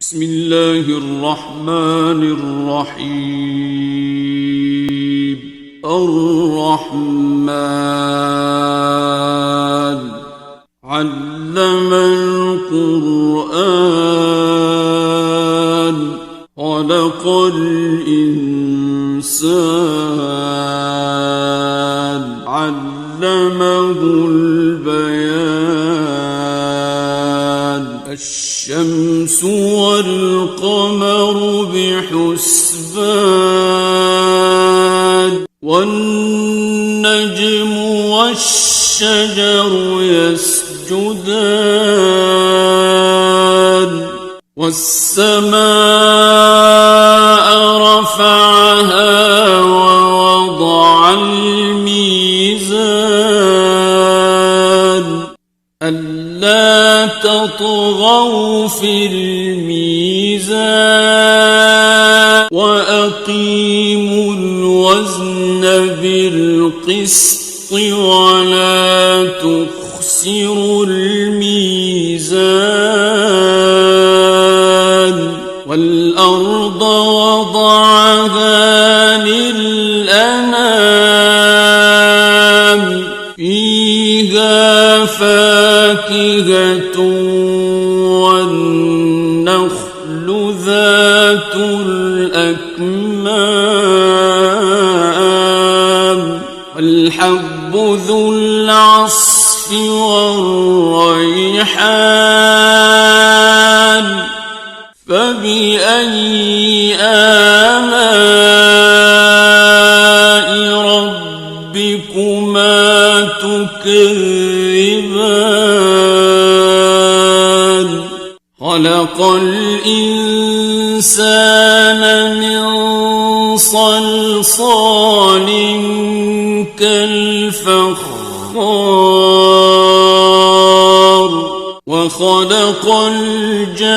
بسم الله الرحمن الرحيم. الرحمن علم القرآن خلق الإنسان علمه البيان. الشمس والقمر بحسبان والنجم والشجر يسجدان والسماء رفعها ووضع الميزان ألا تطغوا في الميزان وأقيموا الوزن بالقسط ولا تخسروا الميزان. والأرض وضعها للأنام فيها فاكهة والنخل ذات الأكمام والحب ذو العصف والريحان. فبأي آلاء ربكما تكذبان. خلق الإنسان من صلصال كالفخار وخلق الجان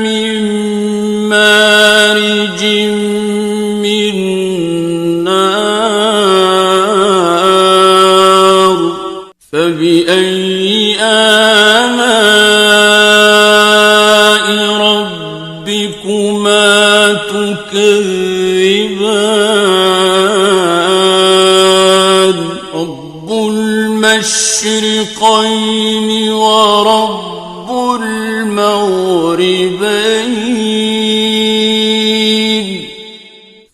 من مارج من نار. فبأي آلاء ربكما تكذبان. رب المشرقين ورب المغربين.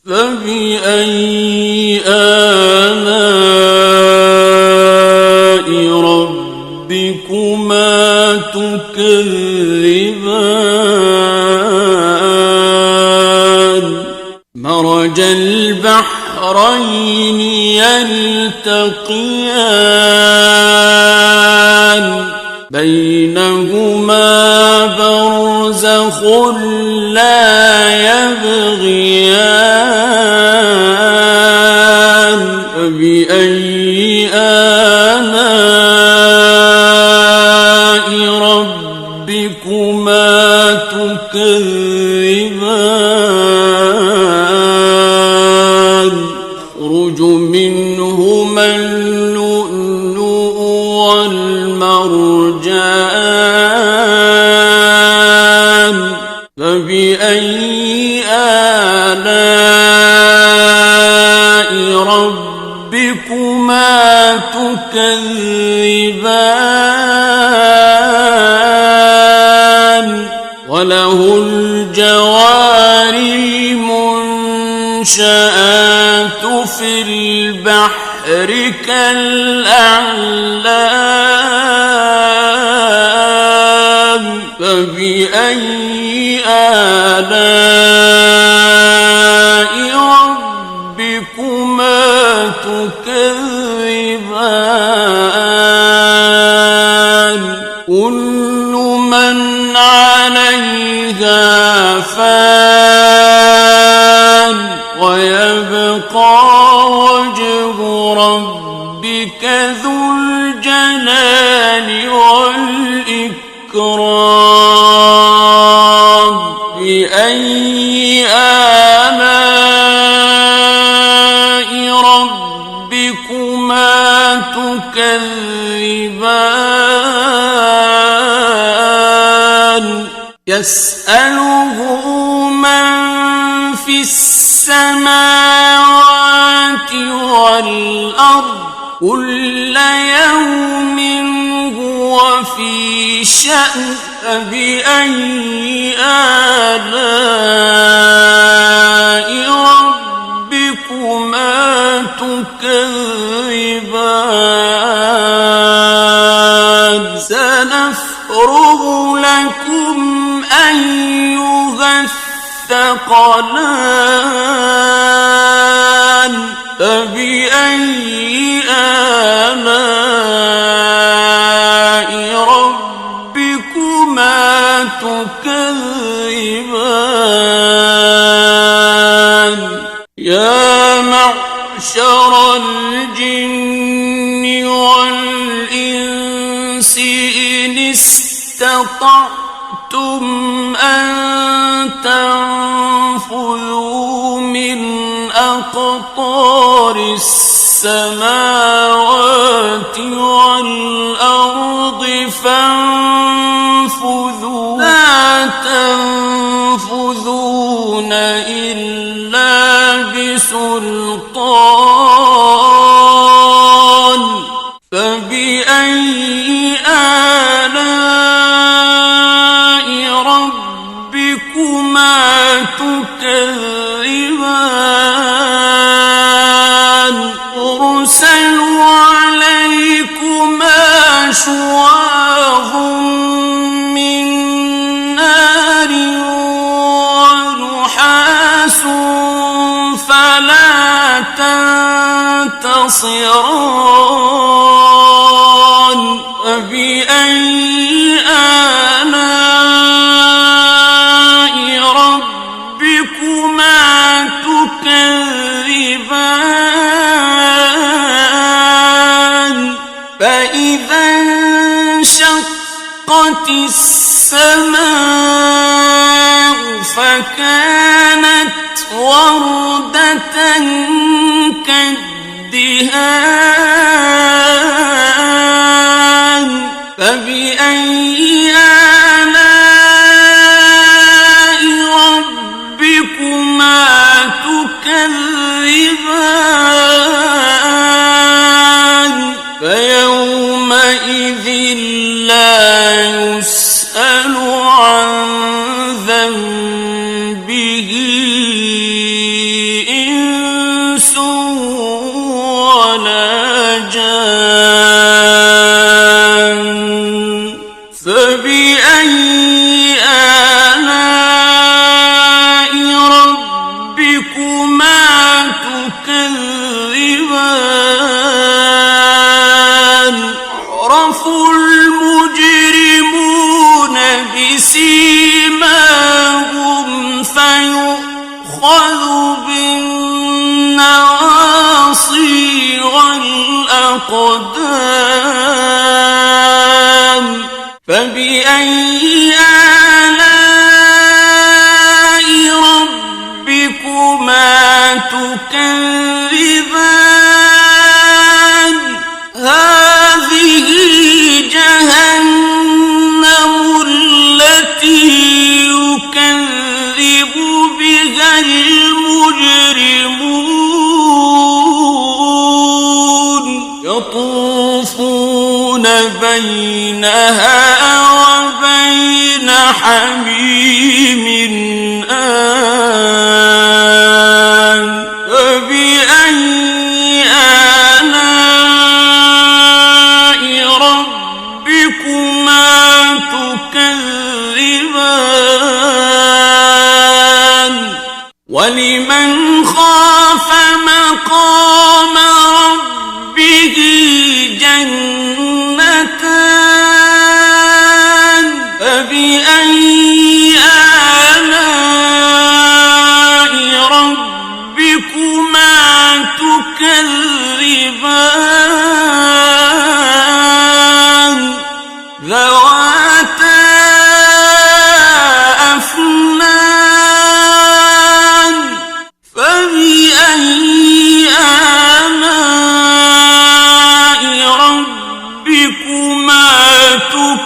فبأي آلاء ربكما تكذبان. مرج البحرين يلتقيان بينهما برزخ لا يبغيان. فبأي آلاء ربكما تكذبان. يخرج منهما اللؤلؤ والمرجان. فبأي آلاء ربكما تكذبان. وله الجوار المنشآت في البحر كالأعلام. فبأي آلاء ربكما تكذبان. كل من عليها فان ويبقى وجه ربك ذو الجلال والإكرام. بأي آلاء ربكما تكذبان. يسأله من في السماوات والأرض كل يوم هو في شأن فبأي آلاء ربكما تكذبان سنفرغ لكم أيها الثقلان فبأي آلاء ربكما تكذبان يا معشر الجن والإنس إن استطعتم أن تنفذوا من أقطار السماوات والأرض فانفذوا لا تنفذون إلا بسلطان فبأي آلاء ربكما تكذبان يرسل عليكما شواظ من نار ونحاس فلا تنتصران فبأي آلاء ربكما تكذبان فإذا انشقت السماء فكانت وردة كالدهان فبأي آلاء ربكما تكذبان فيومئذ لا يسأل عن ذنبه إنس ولا جان فبأي آلاء ربكما تكذبان يعرف المجرمون بسيماهم فيؤخذ بالنواصي والأقدام فبأي آلاء ربكما تكذبان هذه جهنم التي يكذب بها المجرمون يطوفون بينها وبين حميم آن فبأي آلاء ربكما تكذبان ولمن خاف مقام ربه جنتان فبأي آلاء ربكما تكذبان ذواتا أفنان فبأي آلاء ربكما تكذبان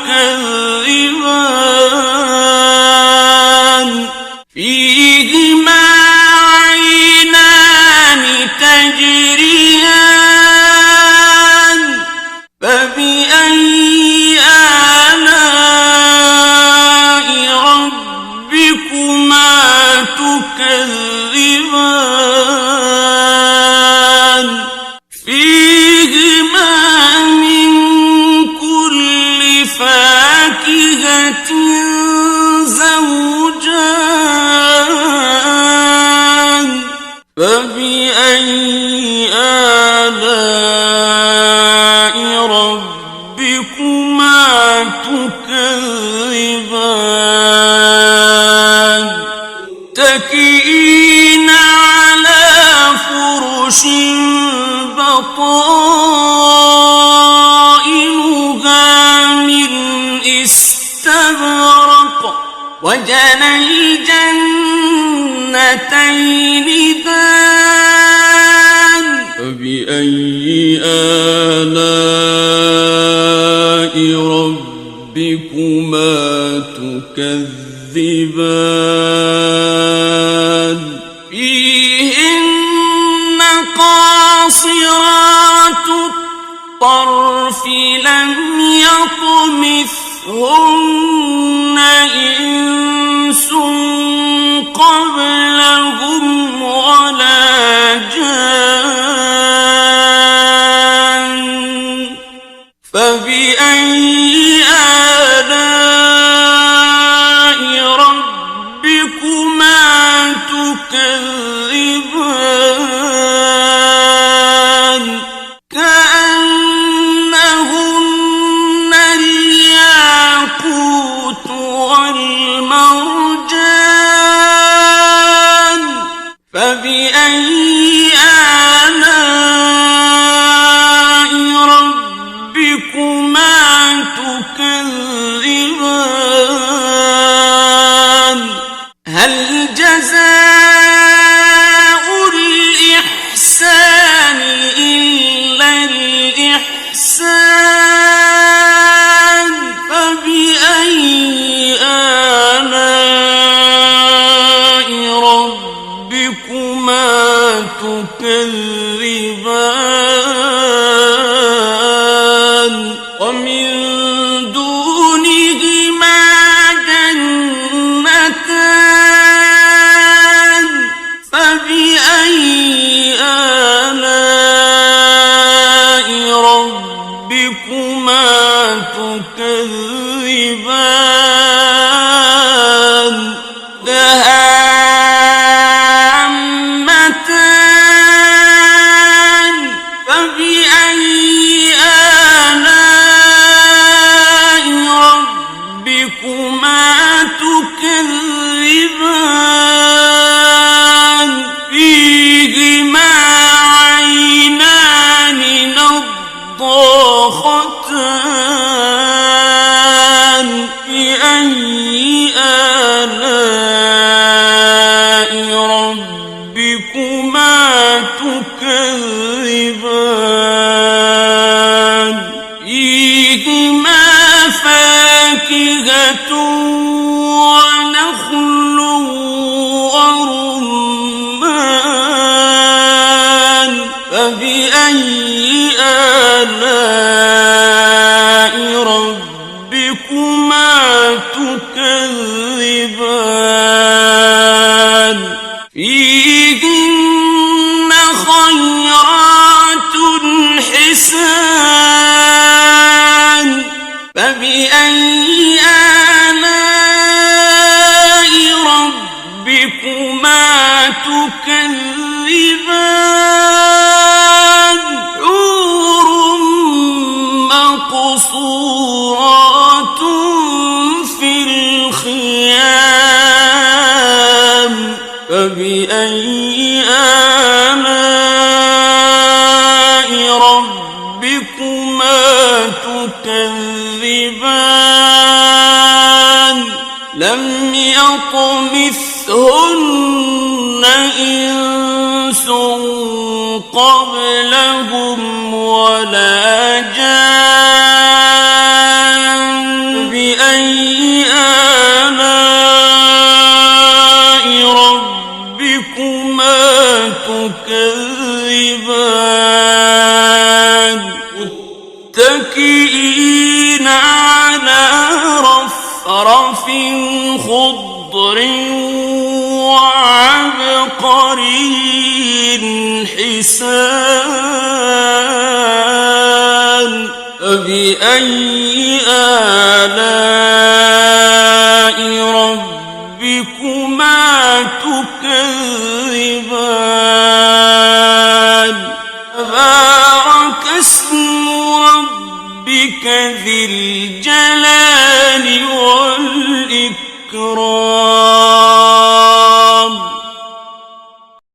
زوجان فبأي آلاء ربكما تكذبان متكئين على فرش بطائنها من استبرق وجنى الجنتين دان فبأي آلاء ربكما تكذبان فيهن قاصرات الطرف لم يطمثهن إنس قبلهم ولا جان فبأي آلاء ربكما تكذبان كأنهن الياقوت والمرجان فبأي آلاء ربكما تكذبان هل جزاء الإحسان إلا الإحسان فبأي آلاء ربكما تكذبان ومن دونهما جنتان فبأي آلاء ربكما تكذبان دهامتان فبأي آلاء ربكما تكذبان فيهما عينان نضاختان بأي آلاء ربكما تكذبان فيهما فاكهة ونخل ورمان فبأي آلاء ربكما تكذبان فيهن خيرات حسان فبأي آلاء ربكما تكذبان حور مقصورات في الخيام فبأي آلاء ربكما تكذبان لم يطمثهن إنس قبلهم ولا جان بأي آلاء ربكما تكذبان متكئين على رفرف خضر وعبقري حسان. فبأي آلاء ربك ذي الجلال